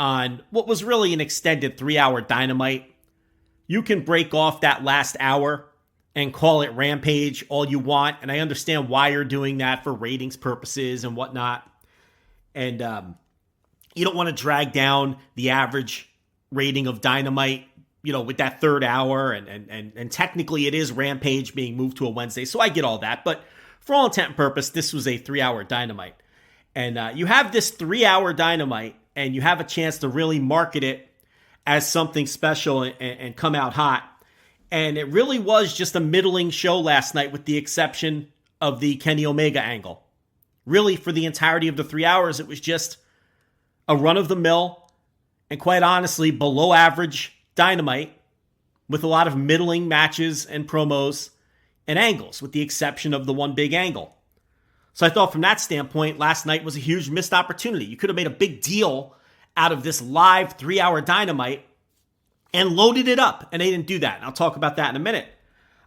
on what was really an extended 3-hour Dynamite. You can break off that last hour and call it Rampage all you want. And I understand why you're doing that for ratings purposes and whatnot. And you don't want to drag down the average rating of Dynamite, with that third hour. And technically it is Rampage being moved to a Wednesday. So I get all that. But for all intent and purpose, this was a 3-hour Dynamite. And you have this 3-hour Dynamite and you have a chance to really market it as something special and come out hot. And it really was just a middling show last night with the exception of the Kenny Omega angle. Really, for the entirety of the 3 hours, it was just a run-of-the-mill and quite honestly, below average Dynamite with a lot of middling matches and promos and angles, with the exception of the one big angle. So I thought from that standpoint, last night was a huge missed opportunity. You could have made a big deal out of this live 3-hour Dynamite and loaded it up, and they didn't do that. And I'll talk about that in a minute.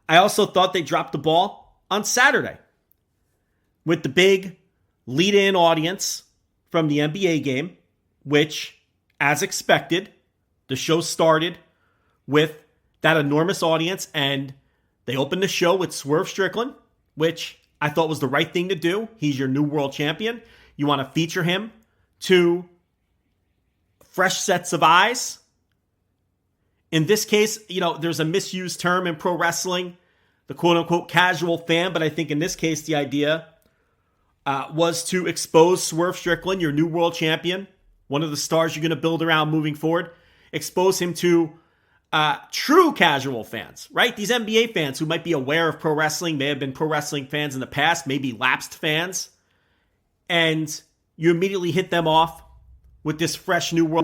I also thought they dropped the ball on Saturday with the big lead-in audience from the NBA game, which, as expected, the show started with that enormous audience, and they opened the show with Swerve Strickland, which I thought was the right thing to do. He's your new world champion. You want to feature him to fresh sets of eyes. In this case, there's a misused term in pro wrestling, the quote-unquote casual fan, but I think in this case the idea was to expose Swerve Strickland, your new world champion, one of the stars you're going to build around moving forward, expose him to true casual fans, right? These NBA fans who might be aware of pro wrestling, may have been pro wrestling fans in the past, maybe lapsed fans, and you immediately hit them off with this fresh new world